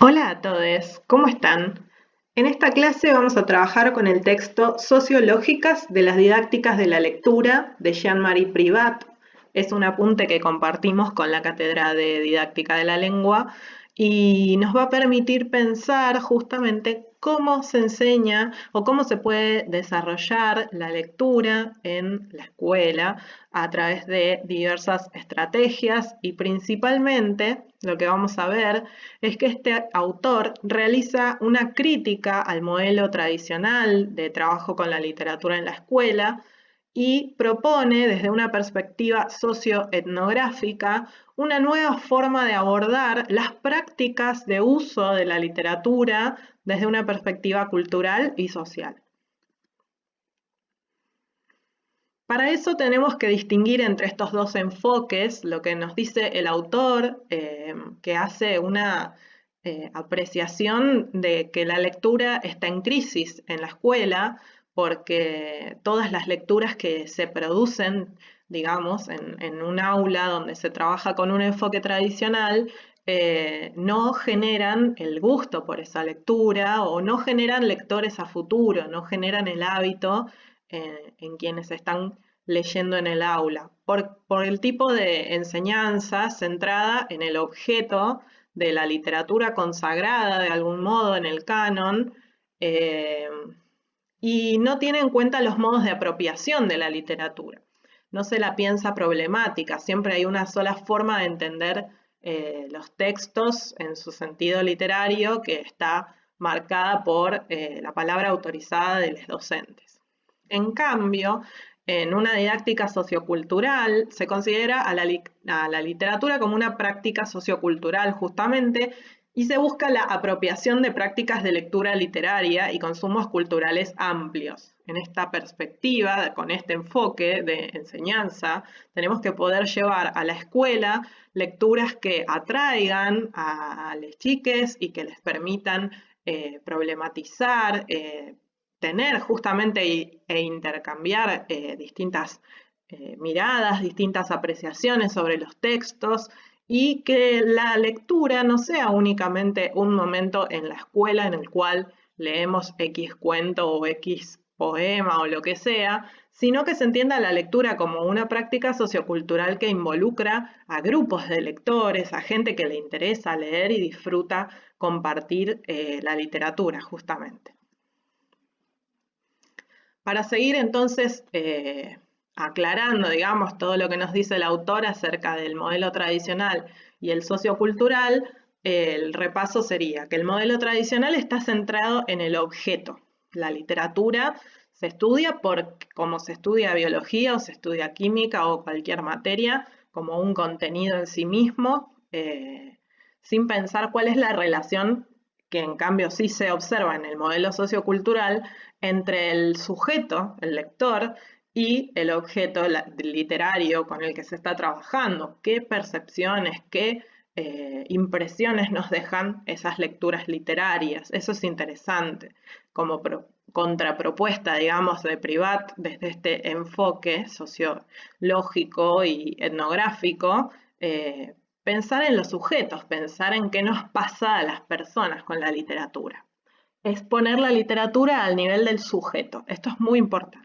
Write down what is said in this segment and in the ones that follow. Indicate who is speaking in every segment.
Speaker 1: Hola a todos, ¿cómo están? En esta clase vamos a trabajar con el texto Sociológicas de las didácticas de la lectura de Jean-Marie Privat. Es un apunte que compartimos con la Cátedra de Didáctica de la Lengua y nos va a permitir pensar justamente cómo se enseña o cómo se puede desarrollar la lectura en la escuela a través de diversas estrategias y principalmente lo que vamos a ver es que este autor realiza una crítica al modelo tradicional de trabajo con la literatura en la escuela y propone desde una perspectiva socioetnográfica una nueva forma de abordar las prácticas de uso de la literatura desde una perspectiva cultural y social. Para eso tenemos que distinguir entre estos dos enfoques, lo que nos dice el autor, que hace una apreciación de que la lectura está en crisis en la escuela, porque todas las lecturas que se producen, digamos, en un aula donde se trabaja con un enfoque tradicional, no generan el gusto por esa lectura o no generan lectores a futuro, no generan el hábito en quienes están leyendo en el aula, por el tipo de enseñanza centrada en el objeto de la literatura consagrada de algún modo en el canon, eh, y no tiene en cuenta los modos de apropiación de la literatura. No se la piensa problemática, siempre hay una sola forma de entender los textos en su sentido literario que está marcada por la palabra autorizada de los docentes. En cambio, en una didáctica sociocultural se considera a la literatura como una práctica sociocultural justamente y se busca la apropiación de prácticas de lectura literaria y consumos culturales amplios. En esta perspectiva, con este enfoque de enseñanza, tenemos que poder llevar a la escuela lecturas que atraigan a los chiques y que les permitan problematizar, tener justamente e intercambiar distintas miradas, distintas apreciaciones sobre los textos y que la lectura no sea únicamente un momento en la escuela en el cual leemos X cuento o X poema o lo que sea, sino que se entienda la lectura como una práctica sociocultural que involucra a grupos de lectores, a gente que le interesa leer y disfruta compartir la literatura justamente. Para seguir entonces aclarando, digamos, todo lo que nos dice el autor acerca del modelo tradicional y el sociocultural, el repaso sería que el modelo tradicional está centrado en el objeto. La literatura se estudia como se estudia biología o se estudia química o cualquier materia, como un contenido en sí mismo, sin pensar cuál es la relación que en cambio sí se observa en el modelo sociocultural entre el sujeto, el lector, y el objeto literario con el que se está trabajando. ¿Qué percepciones, qué impresiones nos dejan esas lecturas literarias? Eso es interesante. Como contrapropuesta, digamos, de Privat, desde este enfoque sociológico y etnográfico, pensar en los sujetos, pensar en qué nos pasa a las personas con la literatura. Es poner la literatura al nivel del sujeto. Esto es muy importante.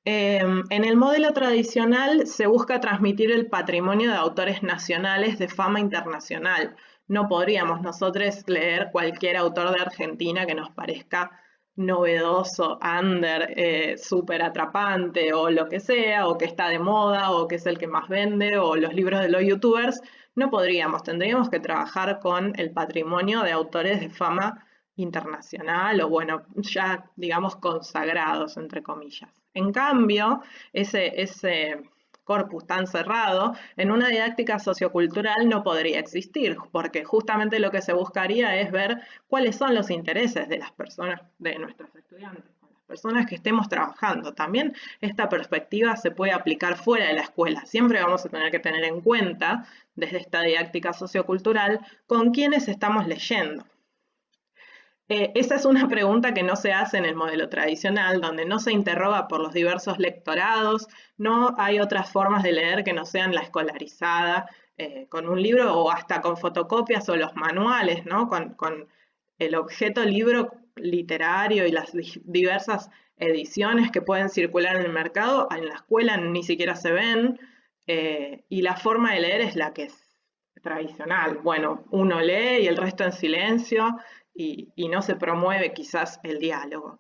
Speaker 1: En el modelo tradicional se busca transmitir el patrimonio de autores nacionales de fama internacional. No podríamos nosotros leer cualquier autor de Argentina que nos parezca novedoso, under, súper atrapante o lo que sea, o que está de moda, o que es el que más vende, o los libros de los youtubers. No podríamos, tendríamos que trabajar con el patrimonio de autores de fama internacional o bueno, ya digamos consagrados, entre comillas. En cambio, ese corpus tan cerrado, en una didáctica sociocultural no podría existir, porque justamente lo que se buscaría es ver cuáles son los intereses de las personas, de nuestros estudiantes, con las personas que estemos trabajando. También esta perspectiva se puede aplicar fuera de la escuela. Siempre vamos a tener que tener en cuenta, desde esta didáctica sociocultural, con quiénes estamos leyendo. Esa es una pregunta que no se hace en el modelo tradicional, donde no se interroga por los diversos lectorados, no hay otras formas de leer que no sean la escolarizada, con un libro o hasta con fotocopias o los manuales, ¿no? Con el objeto libro literario y las diversas ediciones que pueden circular en el mercado, en la escuela ni siquiera se ven, y la forma de leer es la que es tradicional. Bueno, uno lee y el resto en silencio, y no se promueve quizás el diálogo.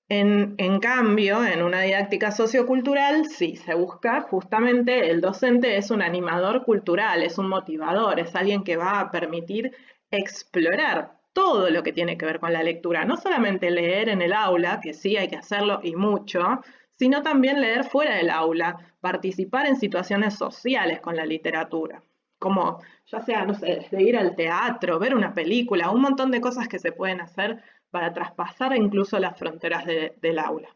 Speaker 1: En cambio, en una didáctica sociocultural, sí, se busca justamente, el docente es un animador cultural, es un motivador, es alguien que va a permitir explorar todo lo que tiene que ver con la lectura, no solamente leer en el aula, que sí hay que hacerlo y mucho, sino también leer fuera del aula, participar en situaciones sociales con la literatura, como ya sea, no sé, desde ir al teatro, ver una película, un montón de cosas que se pueden hacer para traspasar incluso las fronteras del aula.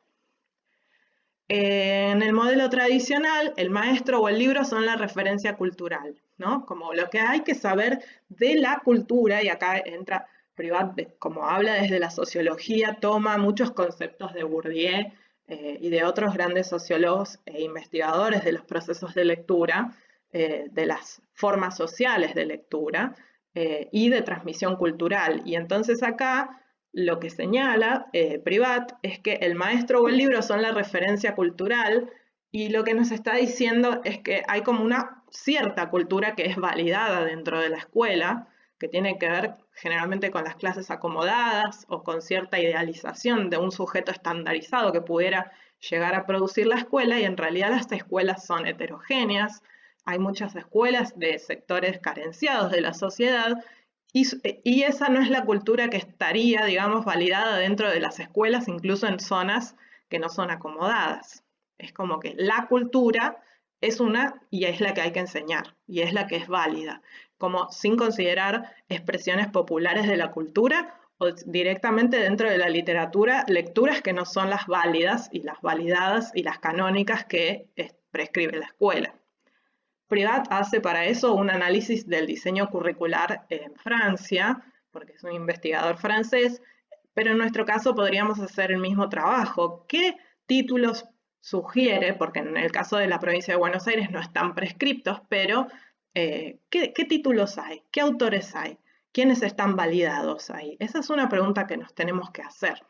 Speaker 1: En el modelo tradicional, el maestro o el libro son la referencia cultural, ¿no? Como lo que hay que saber de la cultura, y acá entra Privat, como habla desde la sociología, toma muchos conceptos de Bourdieu y de otros grandes sociólogos e investigadores de los procesos de lectura, de las formas sociales de lectura y de transmisión cultural. Y entonces acá lo que señala Privat es que el maestro o el libro son la referencia cultural, y lo que nos está diciendo es que hay como una cierta cultura que es validada dentro de la escuela, que tiene que ver generalmente con las clases acomodadas o con cierta idealización de un sujeto estandarizado que pudiera llegar a producir la escuela, y en realidad las escuelas son heterogéneas. Hay muchas escuelas de sectores carenciados de la sociedad, y esa no es la cultura que estaría, digamos, validada dentro de las escuelas, incluso en zonas que no son acomodadas. Es como que la cultura es una y es la que hay que enseñar, y es la que es válida, como sin considerar expresiones populares de la cultura o directamente dentro de la literatura, lecturas que no son las válidas y las validadas y las canónicas que prescribe la escuela. Privat hace para eso un análisis del diseño curricular en Francia, porque es un investigador francés, pero en nuestro caso podríamos hacer el mismo trabajo. ¿Qué títulos sugiere? Porque en el caso de la provincia de Buenos Aires no están prescriptos, pero ¿qué títulos hay? ¿Qué autores hay? ¿Quiénes están validados ahí? Esa es una pregunta que nos tenemos que hacer.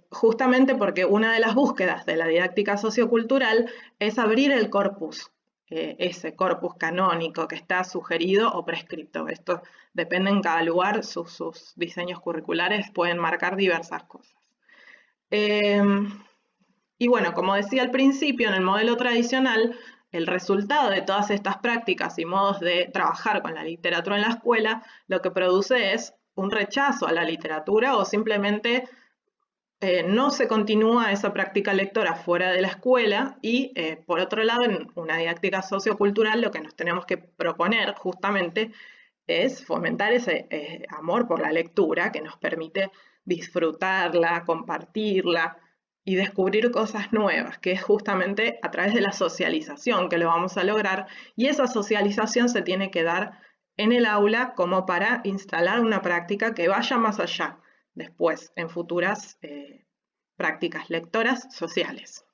Speaker 1: Justamente porque una de las búsquedas de la didáctica sociocultural es abrir el corpus, ese corpus canónico que está sugerido o prescripto. Esto depende en cada lugar, sus diseños curriculares pueden marcar diversas cosas. Y bueno, como decía al principio, en el modelo tradicional, el resultado de todas estas prácticas y modos de trabajar con la literatura en la escuela, lo que produce es un rechazo a la literatura, o simplemente no se continúa esa práctica lectora fuera de la escuela, y por otro lado, en una didáctica sociocultural lo que nos tenemos que proponer justamente es fomentar ese amor por la lectura que nos permite disfrutarla, compartirla y descubrir cosas nuevas, que es justamente a través de la socialización que lo vamos a lograr, y esa socialización se tiene que dar en el aula como para instalar una práctica que vaya más allá después en futuras prácticas lectoras sociales.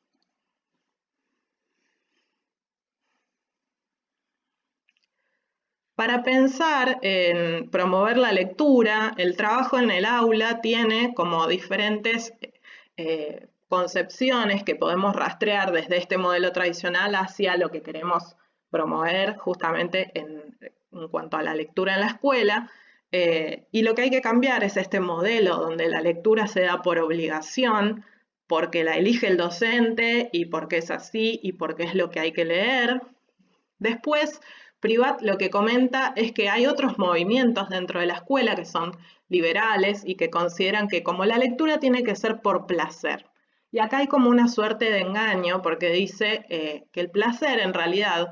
Speaker 1: Para pensar en promover la lectura, el trabajo en el aula tiene como diferentes concepciones que podemos rastrear desde este modelo tradicional hacia lo que queremos promover justamente en cuanto a la lectura en la escuela. Y lo que hay que cambiar es este modelo donde la lectura se da por obligación, porque la elige el docente y porque es así y porque es lo que hay que leer. Después, Privat lo que comenta es que hay otros movimientos dentro de la escuela que son liberales y que consideran que como la lectura tiene que ser por placer. Y acá hay como una suerte de engaño, porque dice que el placer en realidad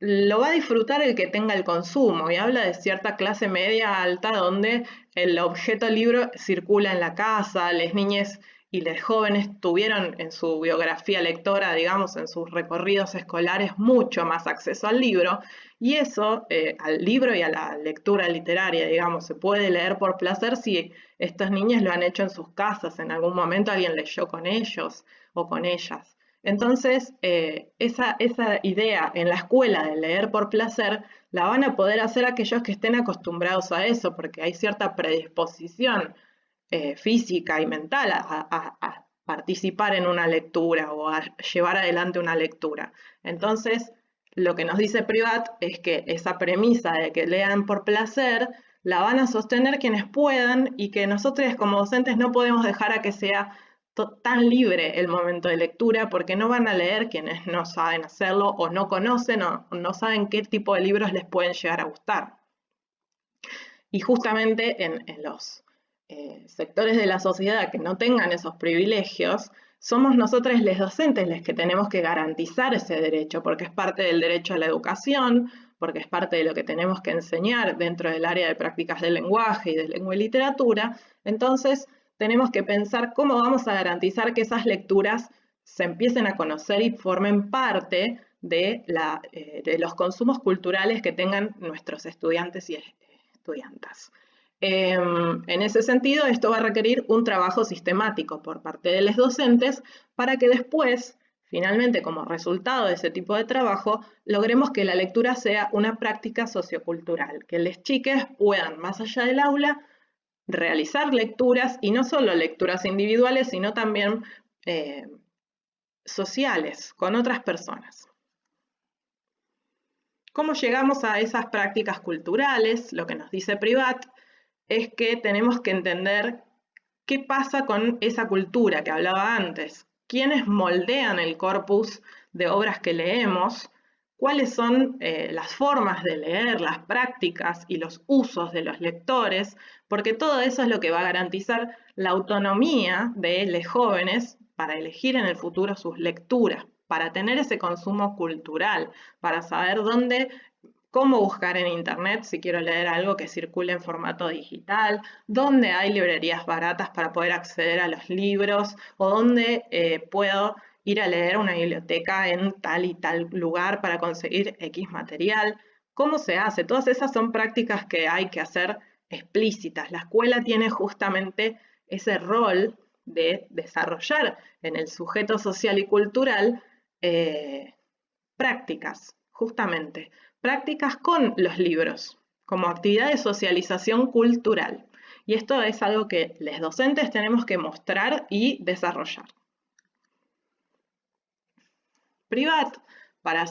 Speaker 1: lo va a disfrutar el que tenga el consumo, y habla de cierta clase media alta donde el objeto libro circula en la casa, las niñas y los jóvenes tuvieron en su biografía lectora, digamos, en sus recorridos escolares, mucho más acceso al libro, y eso, al libro y a la lectura literaria, digamos, se puede leer por placer si estas niñas lo han hecho en sus casas, en algún momento alguien leyó con ellos o con ellas. Entonces, esa idea en la escuela de leer por placer la van a poder hacer aquellos que estén acostumbrados a eso, porque hay cierta predisposición física y mental a participar en una lectura o a llevar adelante una lectura. Entonces, lo que nos dice Privat es que esa premisa de que lean por placer la van a sostener quienes puedan y que nosotros como docentes no podemos dejar a que sea tan libre el momento de lectura porque no van a leer quienes no saben hacerlo o no conocen o no saben qué tipo de libros les pueden llegar a gustar. Y justamente en los sectores de la sociedad que no tengan esos privilegios, somos nosotros los docentes los que tenemos que garantizar ese derecho, porque es parte del derecho a la educación, porque es parte de lo que tenemos que enseñar dentro del área de prácticas del lenguaje y de lengua y literatura. Entonces, tenemos que pensar cómo vamos a garantizar que esas lecturas se empiecen a conocer y formen parte de los consumos culturales que tengan nuestros estudiantes y estudiantas. En ese sentido, esto va a requerir un trabajo sistemático por parte de los docentes para que después, finalmente, como resultado de ese tipo de trabajo, logremos que la lectura sea una práctica sociocultural, que los chiques puedan, más allá del aula, realizar lecturas, y no solo lecturas individuales, sino también sociales, con otras personas. ¿Cómo llegamos a esas prácticas culturales? Lo que nos dice Privat es que tenemos que entender qué pasa con esa cultura que hablaba antes, quiénes moldean el corpus de obras que leemos, cuáles son las formas de leer, las prácticas y los usos de los lectores, porque todo eso es lo que va a garantizar la autonomía de los jóvenes para elegir en el futuro sus lecturas, para tener ese consumo cultural, para saber cómo buscar en internet si quiero leer algo que circule en formato digital, dónde hay librerías baratas para poder acceder a los libros o dónde puedo ir a leer una biblioteca en tal y tal lugar para conseguir X material. ¿Cómo se hace? Todas esas son prácticas que hay que hacer explícitas. La escuela tiene justamente ese rol de desarrollar en el sujeto social y cultural prácticas, justamente, prácticas con los libros, como actividad de socialización cultural. Y esto es algo que los docentes tenemos que mostrar y desarrollar. Privat, para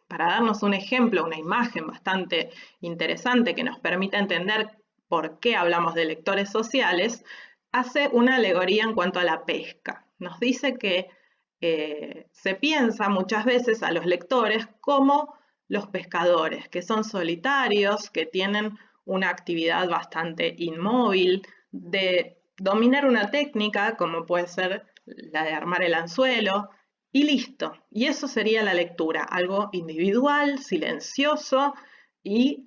Speaker 1: darnos un ejemplo, una imagen bastante interesante que nos permita entender por qué hablamos de lectores sociales, hace una alegoría en cuanto a la pesca. Nos dice que se piensa muchas veces a los lectores como los pescadores, que son solitarios, que tienen una actividad bastante inmóvil, de dominar una técnica, como puede ser la de armar el anzuelo, y listo. Y eso sería la lectura, algo individual, silencioso y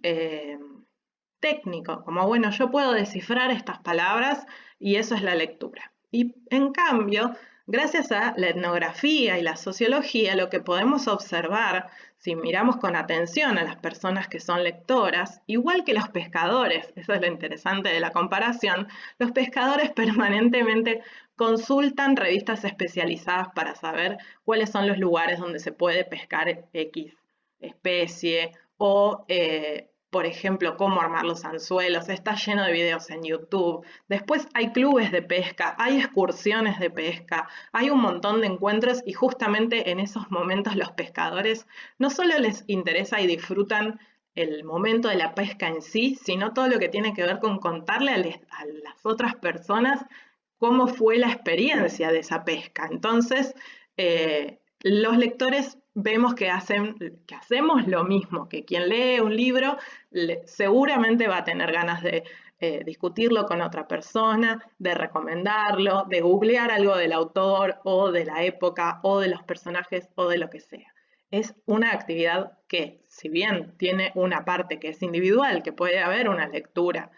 Speaker 1: técnico, como bueno, yo puedo descifrar estas palabras y eso es la lectura. Y en cambio, gracias a la etnografía y la sociología, lo que podemos observar, si miramos con atención a las personas que son lectoras, igual que los pescadores, eso es lo interesante de la comparación, los pescadores permanentemente consultan revistas especializadas para saber cuáles son los lugares donde se puede pescar X especie o por ejemplo, cómo armar los anzuelos, está lleno de videos en YouTube. Después hay clubes de pesca, hay excursiones de pesca, hay un montón de encuentros y justamente en esos momentos los pescadores no solo les interesa y disfrutan el momento de la pesca en sí, sino todo lo que tiene que ver con contarle a las otras personas cómo fue la experiencia de esa pesca. Entonces, los lectores vemos que hacemos lo mismo, que quien lee un libro seguramente va a tener ganas de discutirlo con otra persona, de recomendarlo, de googlear algo del autor o de la época o de los personajes o de lo que sea. Es una actividad que, si bien tiene una parte que es individual, que puede haber una lectura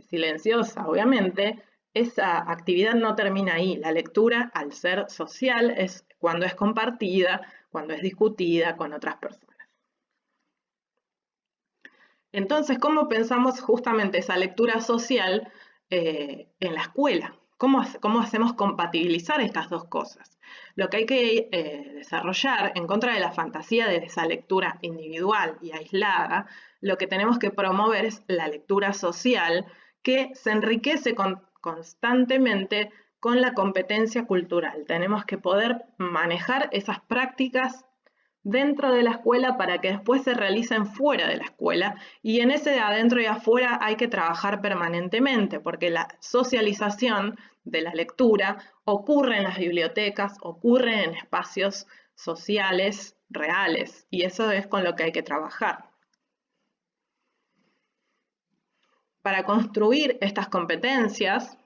Speaker 1: silenciosa, obviamente, esa actividad no termina ahí. La lectura, al ser social, es cuando es compartida, cuando es discutida con otras personas. Entonces, ¿cómo pensamos justamente esa lectura social en la escuela? ¿Cómo hacemos compatibilizar estas dos cosas? Lo que hay que desarrollar en contra de la fantasía de esa lectura individual y aislada, lo que tenemos que promover es la lectura social que se enriquece constantemente con la competencia cultural. Tenemos que poder manejar esas prácticas dentro de la escuela para que después se realicen fuera de la escuela, y en ese adentro y afuera hay que trabajar permanentemente porque la socialización de la lectura ocurre en las bibliotecas, ocurre en espacios sociales reales, y eso es con lo que hay que trabajar. Para construir estas competencias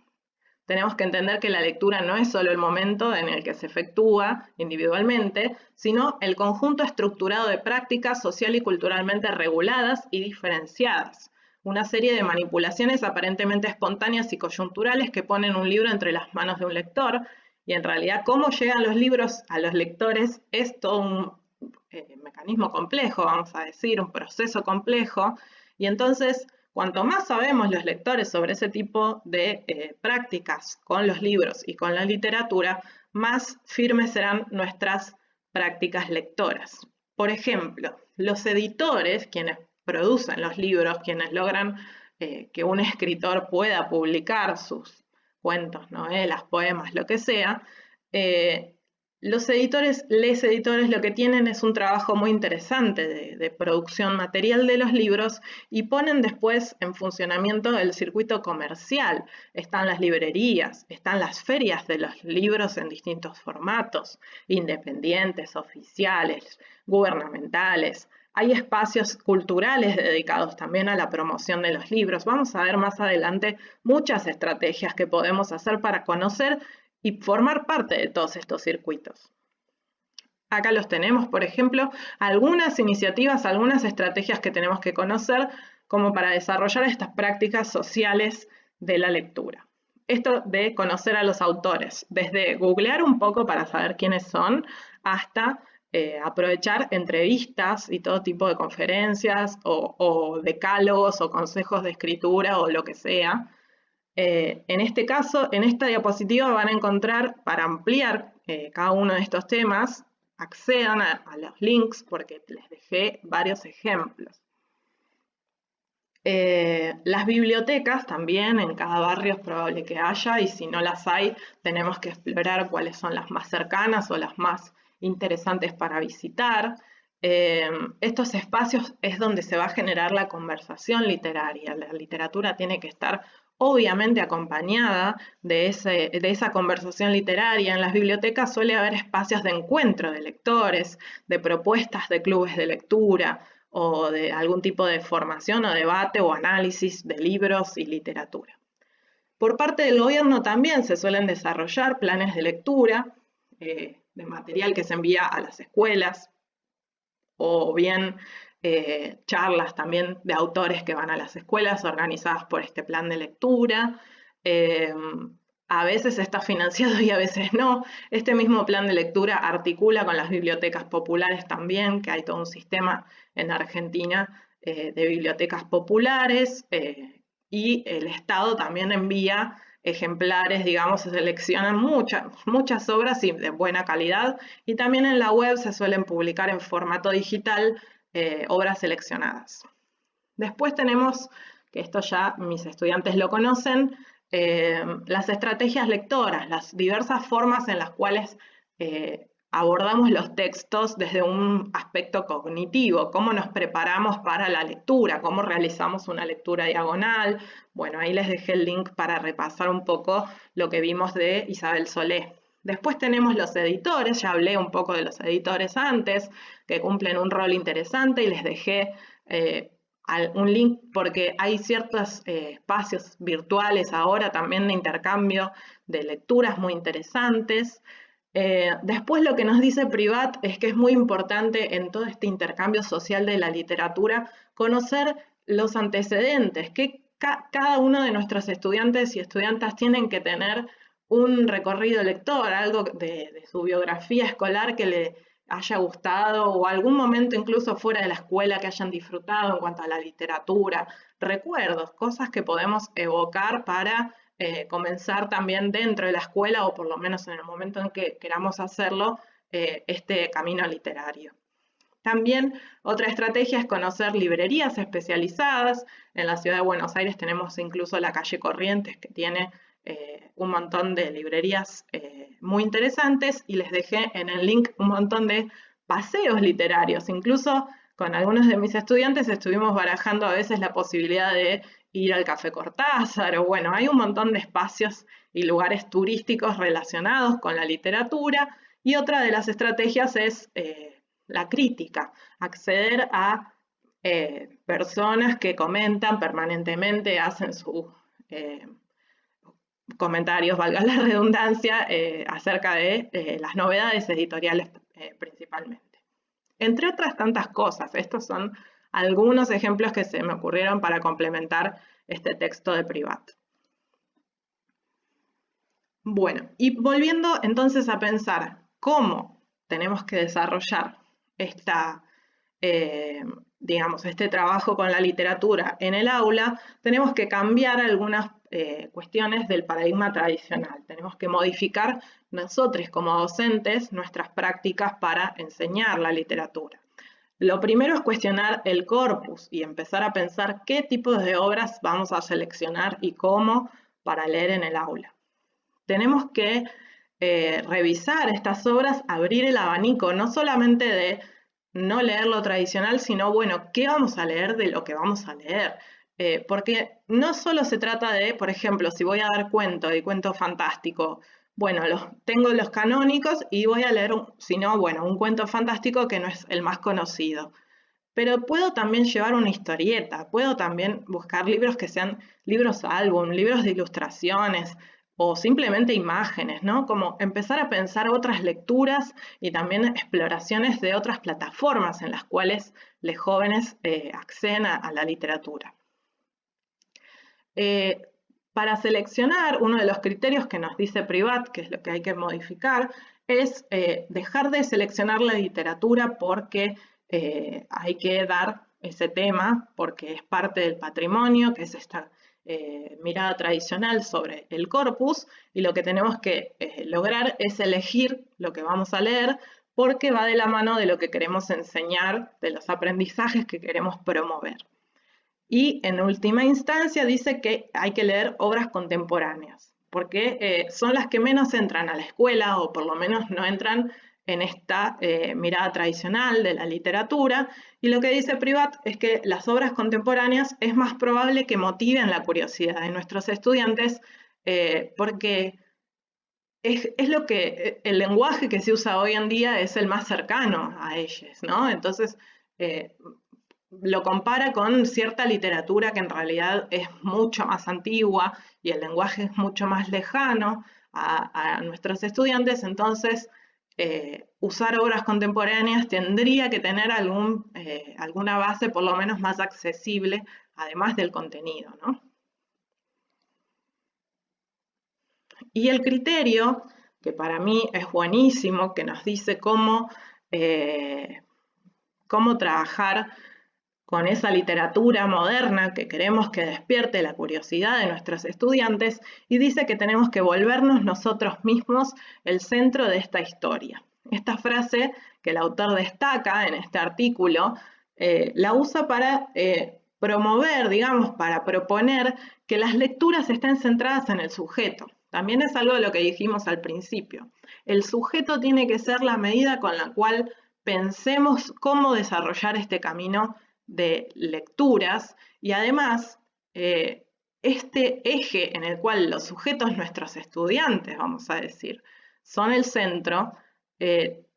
Speaker 1: tenemos que entender que la lectura no es solo el momento en el que se efectúa individualmente, sino el conjunto estructurado de prácticas social y culturalmente reguladas y diferenciadas. Una serie de manipulaciones aparentemente espontáneas y coyunturales que ponen un libro entre las manos de un lector, y en realidad cómo llegan los libros a los lectores es todo un mecanismo complejo, vamos a decir, un proceso complejo, y entonces cuanto más sabemos los lectores sobre ese tipo de prácticas con los libros y con la literatura, más firmes serán nuestras prácticas lectoras. Por ejemplo, los editores, quienes producen los libros, quienes logran que un escritor pueda publicar sus cuentos, novelas, poemas, lo que sea, les editores lo que tienen es un trabajo muy interesante de producción material de los libros y ponen después en funcionamiento el circuito comercial. Están las librerías, están las ferias de los libros en distintos formatos, independientes, oficiales, gubernamentales. Hay espacios culturales dedicados también a la promoción de los libros. Vamos a ver más adelante muchas estrategias que podemos hacer para conocer y formar parte de todos estos circuitos. Acá los tenemos, por ejemplo, algunas iniciativas, algunas estrategias que tenemos que conocer como para desarrollar estas prácticas sociales de la lectura. Esto de conocer a los autores, desde googlear un poco para saber quiénes son, hasta aprovechar entrevistas y todo tipo de conferencias o decálogos o consejos de escritura o lo que sea. En este caso, en esta diapositiva van a encontrar, para ampliar cada uno de estos temas, accedan a los links porque les dejé varios ejemplos. Las bibliotecas también, en cada barrio es probable que haya, y si no las hay, tenemos que explorar cuáles son las más cercanas o las más interesantes para visitar. Estos espacios es donde se va a generar la conversación literaria. La literatura tiene que estar obviamente acompañada de esa conversación literaria. En las bibliotecas suele haber espacios de encuentro de lectores, de propuestas de clubes de lectura o de algún tipo de formación o debate o análisis de libros y literatura. Por parte del gobierno también se suelen desarrollar planes de lectura, de material que se envía a las escuelas, o bien charlas también de autores que van a las escuelas organizadas por este plan de lectura. A veces está financiado y a veces no. Este mismo plan de lectura articula con las bibliotecas populares también, que hay todo un sistema en Argentina de bibliotecas populares, y el Estado también envía ejemplares, digamos, se seleccionan muchas obras y de buena calidad, y también en la web se suelen publicar en formato digital obras seleccionadas. Después tenemos, que esto ya mis estudiantes lo conocen, las estrategias lectoras, las diversas formas en las cuales abordamos los textos desde un aspecto cognitivo, cómo nos preparamos para la lectura, cómo realizamos una lectura diagonal. Bueno, ahí les dejé el link para repasar un poco lo que vimos de Isabel Solé. Después tenemos los editores, ya hablé un poco de los editores antes, que cumplen un rol interesante, y les dejé un link porque hay ciertos espacios virtuales ahora también de intercambio de lecturas muy interesantes. Después lo que nos dice Privat es que es muy importante en todo este intercambio social de la literatura conocer los antecedentes, qué cada uno de nuestros estudiantes y estudiantas tienen que tener un recorrido lector, algo de su biografía escolar que le haya gustado o algún momento incluso fuera de la escuela que hayan disfrutado en cuanto a la literatura, recuerdos, cosas que podemos evocar para comenzar también dentro de la escuela o por lo menos en el momento en que queramos hacerlo, este camino literario. También otra estrategia es conocer librerías especializadas. En la ciudad de Buenos Aires tenemos incluso la calle Corrientes, que tiene un montón de librerías muy interesantes, y les dejé en el link un montón de paseos literarios. Incluso con algunos de mis estudiantes estuvimos barajando a veces la posibilidad de ir al Café Cortázar, o bueno, hay un montón de espacios y lugares turísticos relacionados con la literatura. Y otra de las estrategias es la crítica, acceder a personas que comentan permanentemente, hacen sus comentarios, valga la redundancia, acerca de las novedades editoriales principalmente. Entre otras tantas cosas, estos son algunos ejemplos que se me ocurrieron para complementar este texto de Privat. Bueno, y volviendo entonces a pensar cómo tenemos que desarrollar este trabajo con la literatura en el aula, tenemos que cambiar algunas cuestiones del paradigma tradicional. Tenemos que modificar nosotros como docentes nuestras prácticas para enseñar la literatura. Lo primero es cuestionar el corpus y empezar a pensar qué tipos de obras vamos a seleccionar y cómo para leer en el aula. Tenemos que revisar estas obras, abrir el abanico, no solamente de no leer lo tradicional, sino, bueno, ¿qué vamos a leer de lo que vamos a leer? Porque no solo se trata de, por ejemplo, si voy a dar cuento y cuento fantástico, bueno, tengo los canónicos y voy a leer, un cuento fantástico que no es el más conocido. Pero puedo también llevar una historieta, puedo también buscar libros que sean libros álbum, libros de ilustraciones, o simplemente imágenes, ¿no? Como empezar a pensar otras lecturas y también exploraciones de otras plataformas en las cuales los jóvenes acceden a la literatura. Para seleccionar, uno de los criterios que nos dice Privat, que es lo que hay que modificar, es dejar de seleccionar la literatura porque hay que dar ese tema, porque es parte del patrimonio, que es esta mirada tradicional sobre el corpus, y lo que tenemos que lograr es elegir lo que vamos a leer porque va de la mano de lo que queremos enseñar, de los aprendizajes que queremos promover. Y en última instancia dice que hay que leer obras contemporáneas, porque son las que menos entran a la escuela, o por lo menos no entran en esta mirada tradicional de la literatura, y lo que dice Privat es que las obras contemporáneas es más probable que motiven la curiosidad de nuestros estudiantes, porque es lo que el lenguaje que se usa hoy en día es el más cercano a ellos, ¿no? Entonces, lo compara con cierta literatura que en realidad es mucho más antigua y el lenguaje es mucho más lejano a nuestros estudiantes. Entonces, usar obras contemporáneas tendría que tener alguna base por lo menos más accesible, además del contenido, ¿no? Y el criterio, que para mí es buenísimo, que nos dice cómo trabajar con esa literatura moderna que queremos que despierte la curiosidad de nuestros estudiantes, y dice que tenemos que volvernos nosotros mismos el centro de esta historia. Esta frase que el autor destaca en este artículo, la usa para promover, digamos, para proponer que las lecturas estén centradas en el sujeto. También es algo de lo que dijimos al principio. El sujeto tiene que ser la medida con la cual pensemos cómo desarrollar este camino de lecturas, y además este eje en el cual los sujetos, nuestros estudiantes, vamos a decir, son el centro,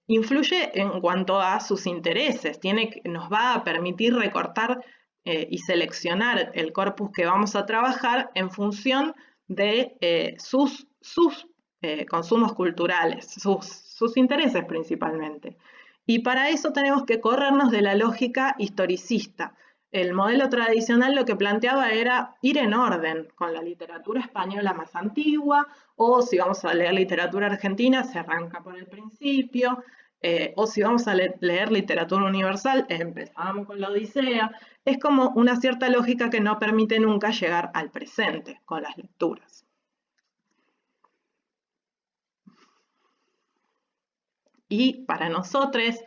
Speaker 1: influye en cuanto a sus intereses, nos va a permitir recortar y seleccionar el corpus que vamos a trabajar en función de sus consumos culturales, sus intereses principalmente. Y para eso tenemos que corrernos de la lógica historicista. el modelo tradicional lo que planteaba era ir en orden con la literatura española más antigua, o si vamos a leer literatura argentina, se arranca por el principio, o si vamos a leer literatura universal, empezamos con la Odisea. Es como una cierta lógica que no permite nunca llegar al presente con las lecturas. Y para nosotros,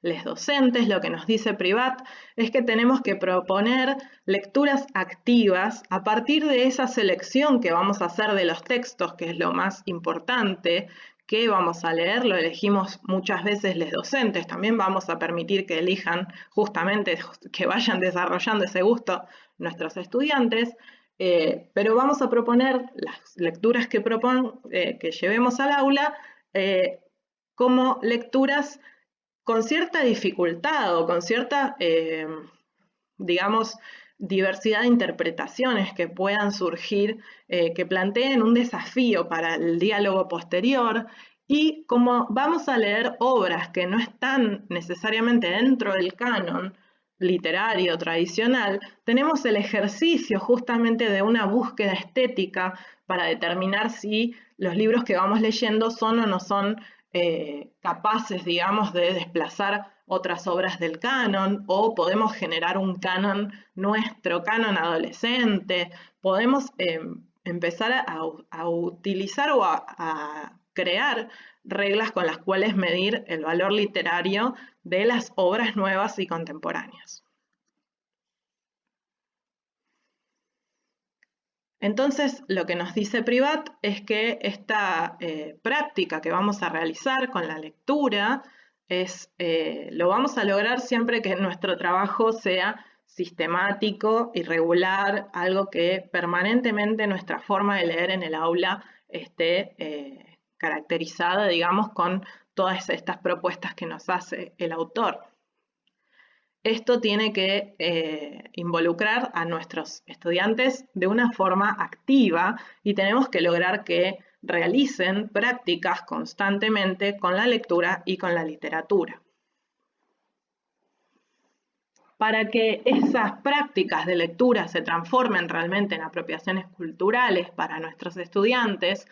Speaker 1: los docentes, lo que nos dice Privat es que tenemos que proponer lecturas activas a partir de esa selección que vamos a hacer de los textos, que es lo más importante, que vamos a leer, lo elegimos muchas veces los docentes, también vamos a permitir que elijan justamente, que vayan desarrollando ese gusto nuestros estudiantes, pero vamos a proponer las lecturas que llevemos al aula, como lecturas con cierta dificultad o con cierta, digamos, diversidad de interpretaciones que puedan surgir, que planteen un desafío para el diálogo posterior. Y como vamos a leer obras que no están necesariamente dentro del canon literario tradicional, tenemos el ejercicio justamente de una búsqueda estética para determinar si los libros que vamos leyendo son o no son capaces, digamos, de desplazar otras obras del canon, o podemos generar un canon nuestro, canon adolescente, podemos empezar a utilizar o a crear reglas con las cuales medir el valor literario de las obras nuevas y contemporáneas. Entonces, lo que nos dice Privat es que esta práctica que vamos a realizar con la lectura lo vamos a lograr siempre que nuestro trabajo sea sistemático y regular, algo que permanentemente nuestra forma de leer en el aula esté caracterizada, digamos, con todas estas propuestas que nos hace el autor. Esto tiene que involucrar a nuestros estudiantes de una forma activa y tenemos que lograr que realicen prácticas constantemente con la lectura y con la literatura. Para que esas prácticas de lectura se transformen realmente en apropiaciones culturales para nuestros estudiantes,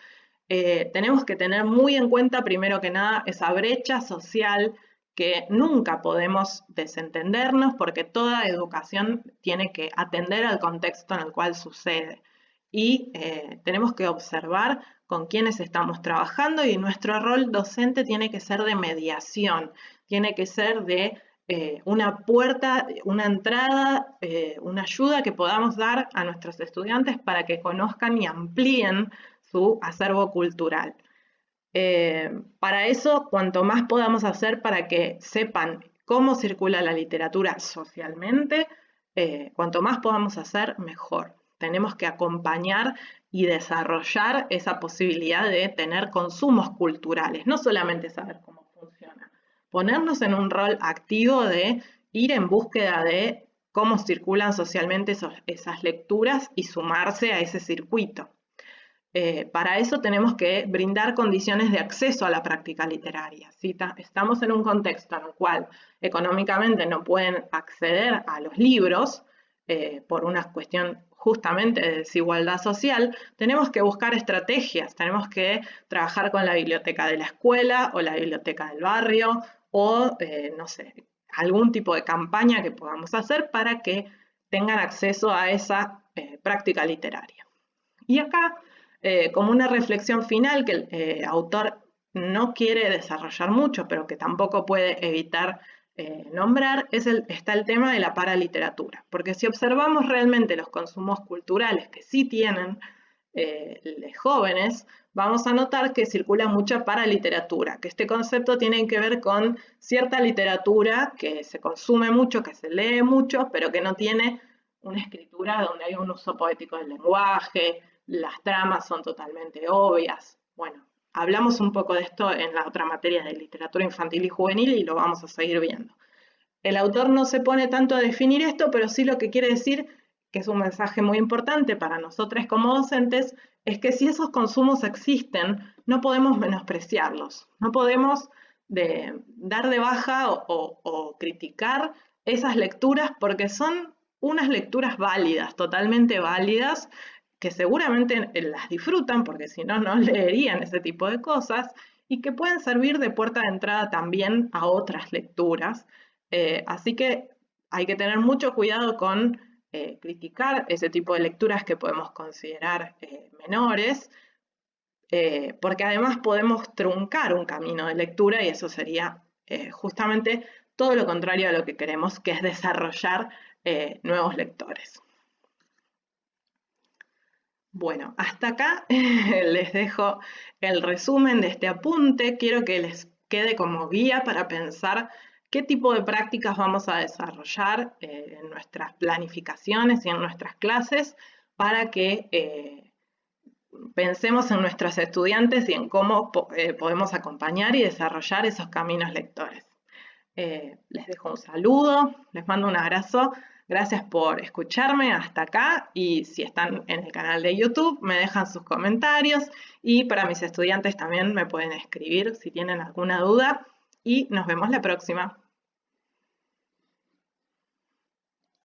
Speaker 1: tenemos que tener muy en cuenta, primero que nada, esa brecha social que nunca podemos desentendernos, porque toda educación tiene que atender al contexto en el cual sucede. Y tenemos que observar con quiénes estamos trabajando, y nuestro rol docente tiene que ser de mediación, tiene que ser de una puerta, una entrada, una ayuda que podamos dar a nuestros estudiantes para que conozcan y amplíen su acervo cultural. Para eso, cuanto más podamos hacer para que sepan cómo circula la literatura socialmente, cuanto más podamos hacer, mejor. Tenemos que acompañar y desarrollar esa posibilidad de tener consumos culturales, no solamente saber cómo funciona. Ponernos en un rol activo de ir en búsqueda de cómo circulan socialmente esas lecturas y sumarse a ese circuito. Para eso tenemos que brindar condiciones de acceso a la práctica literaria. Si estamos en un contexto en el cual económicamente no pueden acceder a los libros por una cuestión justamente de desigualdad social, tenemos que buscar estrategias, tenemos que trabajar con la biblioteca de la escuela o la biblioteca del barrio o, no sé, algún tipo de campaña que podamos hacer para que tengan acceso a esa práctica literaria. Y acá, como una reflexión final que el autor no quiere desarrollar mucho, pero que tampoco puede evitar nombrar, está el tema de la paraliteratura. Porque si observamos realmente los consumos culturales que sí tienen los jóvenes, vamos a notar que circula mucha paraliteratura, que este concepto tiene que ver con cierta literatura que se consume mucho, que se lee mucho, pero que no tiene una escritura donde hay un uso poético del lenguaje, las tramas son totalmente obvias. Bueno, hablamos un poco de esto en la otra materia de literatura infantil y juvenil y lo vamos a seguir viendo. El autor no se pone tanto a definir esto, pero sí lo que quiere decir, que es un mensaje muy importante para nosotros como docentes, es que si esos consumos existen, no podemos menospreciarlos, no podemos dar de baja o criticar esas lecturas porque son unas lecturas válidas, totalmente válidas, que seguramente las disfrutan, porque si no, no leerían ese tipo de cosas, y que pueden servir de puerta de entrada también a otras lecturas. Así que hay que tener mucho cuidado con criticar ese tipo de lecturas que podemos considerar menores, porque además podemos truncar un camino de lectura y eso sería justamente todo lo contrario a lo que queremos, que es desarrollar nuevos lectores. Bueno, hasta acá les dejo el resumen de este apunte. Quiero que les quede como guía para pensar qué tipo de prácticas vamos a desarrollar en nuestras planificaciones y en nuestras clases para que pensemos en nuestros estudiantes y en cómo podemos acompañar y desarrollar esos caminos lectores. Les dejo un saludo, les mando un abrazo. Gracias por escucharme hasta acá y si están en el canal de YouTube me dejan sus comentarios y para mis estudiantes también me pueden escribir si tienen alguna duda y nos vemos la próxima.